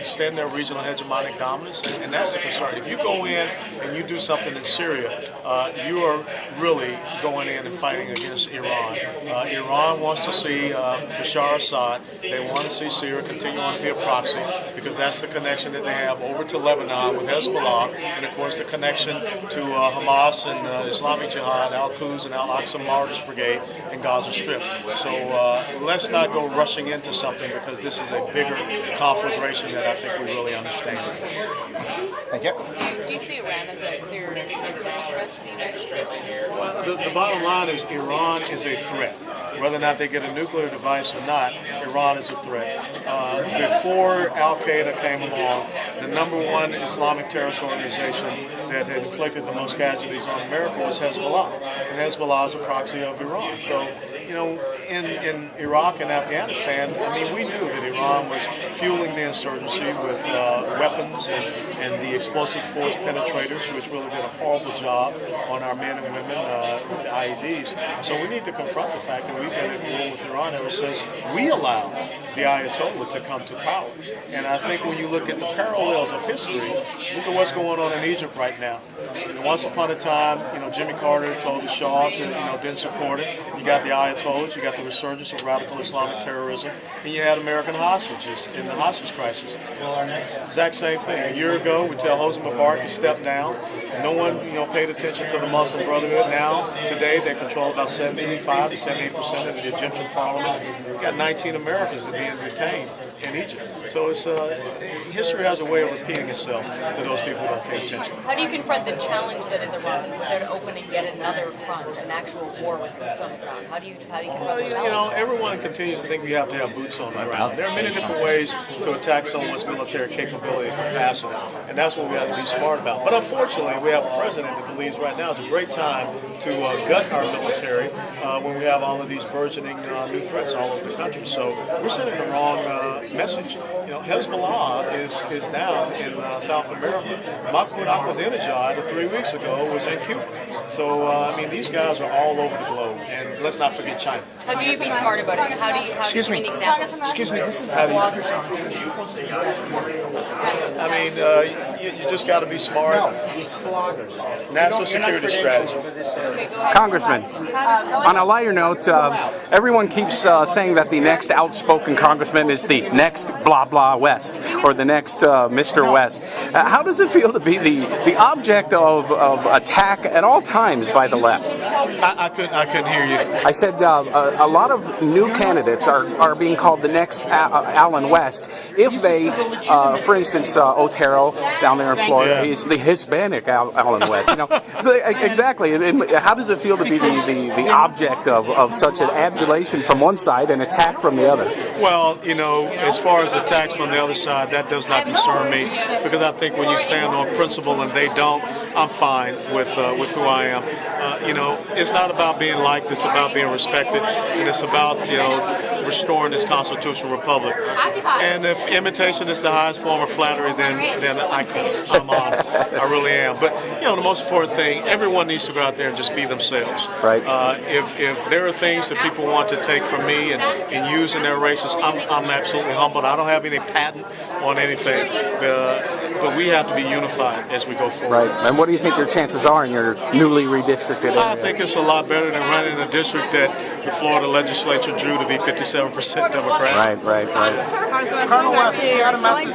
extend their regional hegemonic dominance, and that's the concern. If you go in and you do something in Syria, you are really going in and fighting against Iran. Iran wants to see Bashar Assad. They want to see Syria continue on to be a proxy because that's the connection that they have over to Lebanon with Hezbollah, and of course the connection to Hamas and Islamic Jihad, Al-Quds and Al-Aqsa Martyrs Brigade in Gaza Strip. So let's not go rushing into something because this is a bigger conflagration that I think we really understand. Thank you. Do you see Iran as a clear threat to the United States? The bottom line is Iran is a threat. Whether or not they get a nuclear device or not, Iran is a threat. Before Al-Qaeda came along, the #1 Islamic terrorist organization that had inflicted the most casualties on America was Hezbollah. And Hezbollah is a proxy of Iran. So, you know, in Iraq and Afghanistan, I mean, we knew that Iran was fueling the insurgency with weapons and the explosive force penetrators, which really did a horrible job on our men and women with the IEDs. So we need to confront the fact that we've been at war with Iran ever since we allowed the Ayatollah to come to power. And I think when you look at the parallels of history, look at what's going on in Egypt right now. And once upon a time, you know, Jimmy Carter told the Shah to, didn't support it. You got the Ayatollahs, you got the resurgence of radical Islamic terrorism, and you had American hostages in the hostage crisis. Exact same thing. A year ago, we tell Hosni Mubarak to step down. No one, paid attention to the Muslim Brotherhood. Now, today, they control about 75 to 78% of the Egyptian parliament. We've got 19 Americans that are being detained in Egypt. So it's history has a way of repeating itself to those people who don't pay attention. How do you confront the challenge that is Iran for there to open and get another front, an actual war with boots on the ground? How do you confront the challenge? Everyone continues to think we have to have boots on the ground. There are many different ways to attack someone's military capability and capacity, and that's what we have to be smart about. But unfortunately, we have a president that believes right now is a great time to gut our military when we have all of these burgeoning new threats all over the country. So we're sending the wrong message. Hezbollah is down in South America. Mahmoud Ahmadinejad 3 weeks ago was in Cuba. So, these guys are all over the globe. And let's not forget China. How do you be smart about it? How do you Excuse me. Excuse me, this is the bloggers you just got to be smart. No, it's bloggers. National security strategy. Congressman, on a lighter note, everyone keeps saying that the next outspoken congressman is the next blah blah West or the next Mr. West. How does it feel to be the object of attack at all times by the left? I couldn't hear you. I said a lot of new candidates are being called the next Allen West if they, for instance, Otero down there in Florida, he's the Hispanic Allen West. So exactly. How does it feel to be the object of such an adulation from one side and attack from the other? Well, as far as attacks from the other side, that does not concern me because I think when you stand on principle and they don't, I'm fine with who I am. It's not about being liked; it's about being respected, and it's about restoring this constitutional republic. And if imitation is the highest form of flattery, then I'm honored. I really am. But the most important thing, everyone needs to go out there and just be themselves. Right. If there are things that people want to take from me and use in their races, I'm absolutely humbled. I don't have any patent on anything, but we have to be unified as we go forward. Right. And what do you think your chances are in your newly redistricted area? I think it's a lot better than running a district that the Florida legislature drew to be 57% Democrat. Right.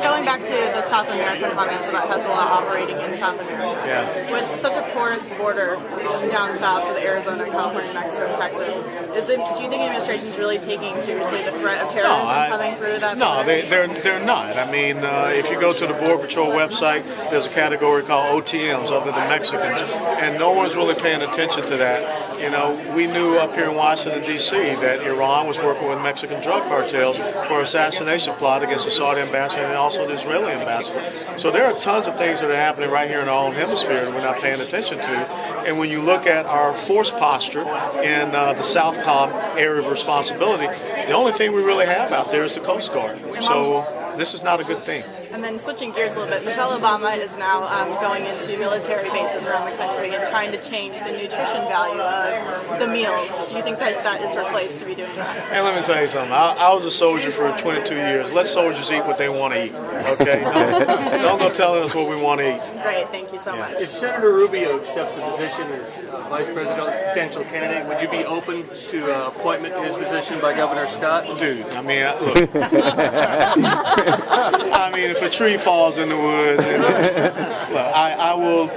Going back to the South American comments about Hezbollah operating in South America. Yeah. With such a porous border down south with Arizona, California, Mexico, and Texas, do you think the administration is really taking seriously the threat of terrorism coming through that border? No, they're not. If you go to the Border Patrol website, there's a category called OTMs, other than Mexicans, and no one's really paying attention to that. We knew up here in Washington, D.C. that Iran was working with Mexican drug cartels for an assassination plot against the Saudi ambassador and also the Israeli ambassador. So there are tons of things that are happening right here in our own hemisphere that we're not paying attention to. And when you look at our force posture in the Southcom area of responsibility, the only thing we really have out there is the Coast Guard. So this is not a good thing. And then switching gears a little bit, Michelle Obama is now going into military bases around the country and trying to change the nutrition value of the meals. Do you think that that is her place to be doing that? And let me tell you something. I was a soldier for 22 years. Let soldiers eat what they want to eat. Okay? Don't go telling us what we want to eat. Great, thank you so much. If Senator Rubio accepts the position as vice presidential candidate, would you be open to appointment to his position by Governor Scott? Dude, I mean, look. I mean, if a tree falls in the woods, look, I will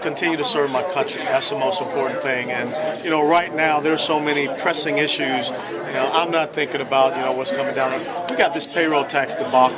continue to serve my country. That's the most important thing. And, you know, right now there's so many pressing issues. You know, I'm not thinking about, you know, what's coming down. We got this payroll tax debacle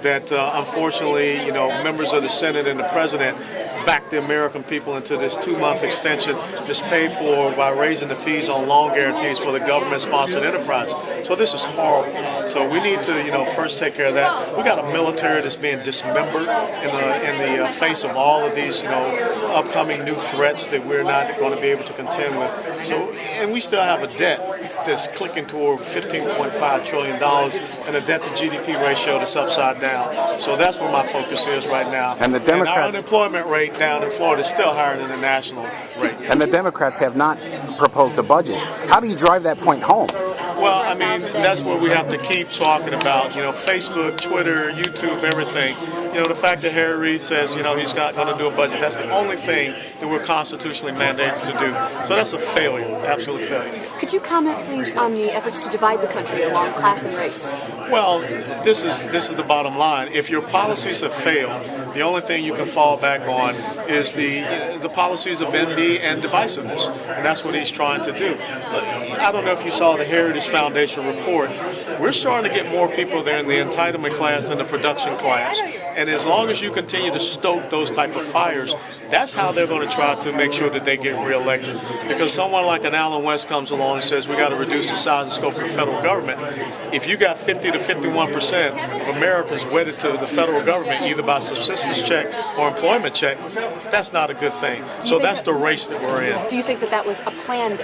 that, unfortunately, you know, members of the Senate and the President backed the American people into this 2-month extension that's paid for by raising the fees on loan guarantees for the government-sponsored enterprises. So this is horrible. So we need to, you know, first take care of that. We got a military that's being dismembered in the face of all of these, you know, upcoming new threats that we're not going to be able to contend with. So, and we still have a debt that's clicking toward $15.5 trillion and a debt to GDP ratio that's upside down. So that's where my focus is right now. And the Democrats, and our unemployment rate down in Florida is still higher than the national rate. And the Democrats have not proposed a budget. How do you drive that point home? Well, I mean, that's where we have to keep talking about, you know, Facebook, Twitter, YouTube, everything. You know, the fact that Harry Reid says, you know, he's not going to do a budget, that's the only thing that we're constitutionally mandated to do. So that's a failure, absolute failure. Could you comment, please, on the efforts to divide the country along class and race? Well, this is the bottom line. If your policies have failed, the only thing you can fall back on is the policies of envy and divisiveness, and that's what he's trying to do. I don't know if you saw the Heritage Foundation report. We're starting to get more people there in the entitlement class than the production class, and as long as you continue to stoke those type of fires, that's how they're going to try to make sure that they get reelected. Because someone like an Alan West comes along and says we got to reduce the size and scope of the federal government. If you got 50 to 51% of Americans wedded to the federal government, either by subsistence check or employment check, that's not a good thing. So that's the race that we're in. Do you think that that was a planned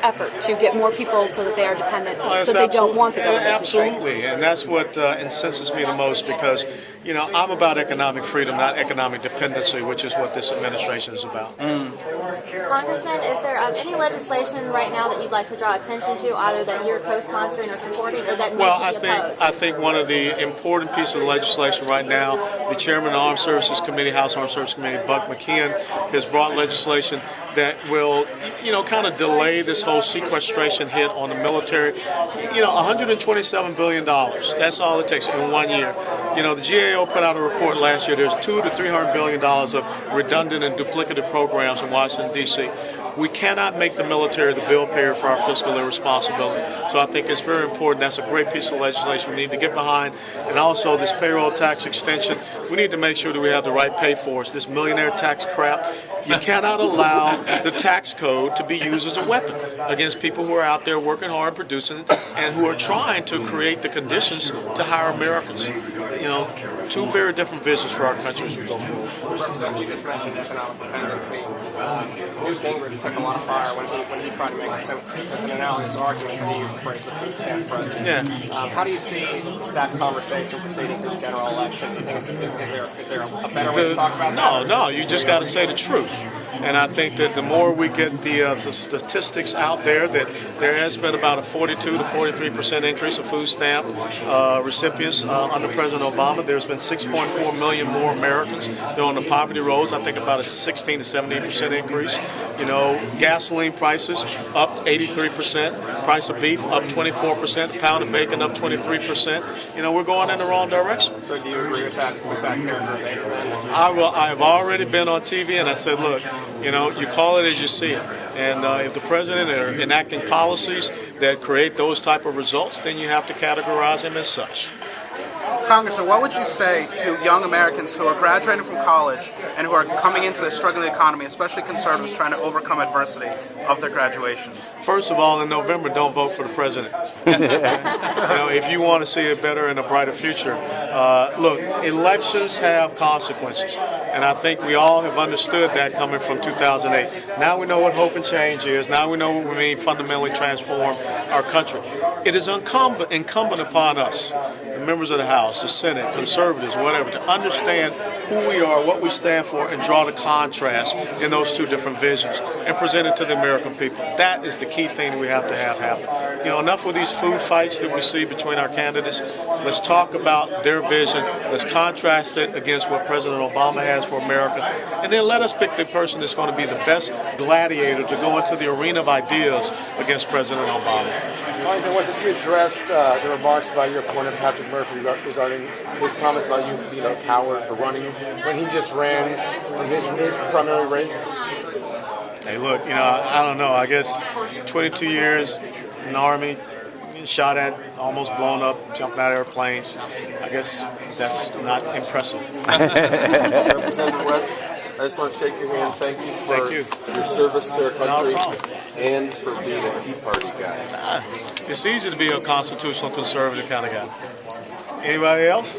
effort to get more people so that they are dependent, so they don't want the government to shrink? Absolutely, and that's what incenses me the most because, you know, I'm about economic freedom, not economic dependency, which is what this administration is about. Congressman, is there any legislation right now that you'd like to draw attention to, either that you're co-sponsoring or supporting, or that may be opposed? I think one of the important pieces of legislation right now, the chairman of the Armed Services Committee, House Armed Services Committee, Buck McKeon, has brought legislation that will, you know, kind of delay this whole sequestration hit on the military. You know, $127 billion, that's all it takes in 1 year. You know, the GAO put out a report last year, there's $200 to $300 billion of redundant and duplicative programs in Washington, D.C. We cannot make the military the bill payer for our fiscal irresponsibility. So I think it's very important. That's a great piece of legislation we need to get behind. And also this payroll tax extension, we need to make sure that we have the right pay for us. This millionaire tax crap, you cannot allow the tax code to be used as a weapon against people who are out there working hard, producing, and who are trying to create the conditions to hire Americans. You know, two very different visions for our country as we go forward. You just mentioned economic dependency. Newt Gingrich took a lot of fire when he tried to make an analogous argument that he used the phrase the food stamp president. Yeah. How do you see that conversation proceeding through the general election? Do you think is there a better way to talk about that? No, you just got to say the truth. And I think that the more we get the statistics out there, that there has been about a 42 to 43% increase of food stamp recipients under President Obama. There's been 6.4 million more Americans that are on the poverty rolls. I think about a 16 to 17% increase. You know, gasoline prices up 83%, price of beef up 24%, pound of bacon up 23%. You know, we're going in the wrong direction. So do you agree with that characterization? I have already been on TV and I said, look, you know, you call it as you see it. And if the president are enacting policies that create those type of results, then you have to categorize him as such. Congressman, what would you say to young Americans who are graduating from college and who are coming into the struggling economy, especially conservatives trying to overcome adversity of their graduations? First of all, in November, don't vote for the president. You know, if you want to see a better and a brighter future, look, elections have consequences, and I think we all have understood that coming from 2008. Now we know what hope and change is. Now we know what we mean fundamentally transform our country. It is incumbent upon us, the the members of the House, the Senate, conservatives, whatever, to understand who we are, what we stand for, and draw the contrast in those two different visions and present it to the American people. That is the key thing we have to have happen. You know, enough with these food fights that we see between our candidates. Let's talk about their vision. Let's contrast it against what President Obama has for America. And then let us pick the person that's going to be the best gladiator to go into the arena of ideas against President Obama. Wellington, was it you addressed the remarks by your opponent, Patrick Murphy, regarding his comments about you being a coward for running when he just ran in his primary race? Hey, look, you know, I don't know. I guess 22 years in the Army, shot at, almost blown up, jumping out of airplanes. I guess that's not impressive. Representative West, I just want to shake your hand. Thank you for your service to our country and for being a Tea Party guy. It's easy to be a constitutional conservative kind of guy. Anybody else?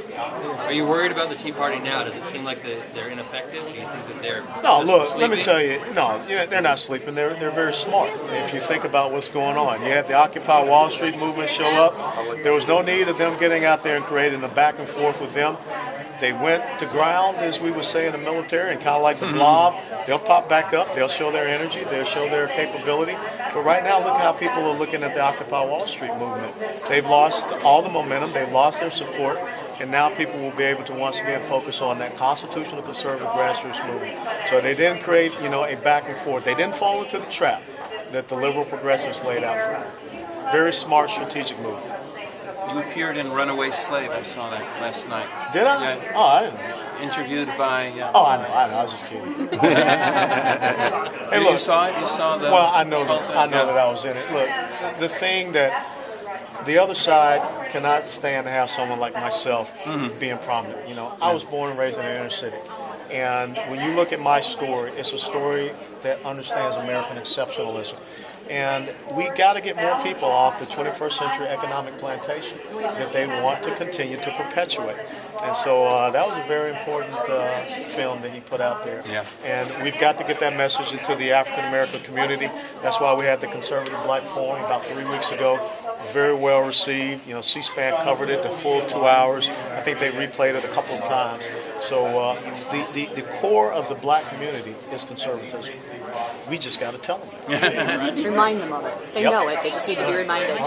Are you worried about the Tea Party now? Does it seem like they're ineffective? Do you think that they're No, look, sleeping? let me tell you, no, they're not sleeping. They're very smart. If you think about what's going on. You had the Occupy Wall Street movement show up. There was no need of them getting out there and creating a back and forth with them. They went to ground, as we would say in the military, and kind of like the blob, they'll pop back up, they'll show their energy, they'll show their capability. But right now, look how people are looking at the Occupy Wall Street movement. They've lost all the momentum, they've lost their support, and now people will be able to once again focus on that constitutional conservative grassroots movement. So they didn't create, you know, a back and forth. They didn't fall into the trap that the liberal progressives laid out for them. Very smart strategic move. You appeared in Runaway Slave. I saw that last night. Did I? Yeah. Oh, I didn't know. Interviewed by... Oh, I know. I was just kidding. Hey, look. You saw it? You saw the... Well, I know that I was in it. Look, the thing that the other side cannot stand to have someone like myself being prominent. You know, I was born and raised in the inner city. And when you look at my story, it's a story that understands American exceptionalism. And we got to get more people off the 21st century economic plantation that they want to continue to perpetuate. And so that was a very important film that he put out there. Yeah. And we've got to get that message into the African American community. That's why we had the Conservative Black Forum about 3 weeks ago. Very well received. You know, C-SPAN covered it the full 2 hours. I think they replayed it a couple of times. So the core of the black community is conservatism. We just got to tell them. Remind them of it. They know it. They just need to be reminded.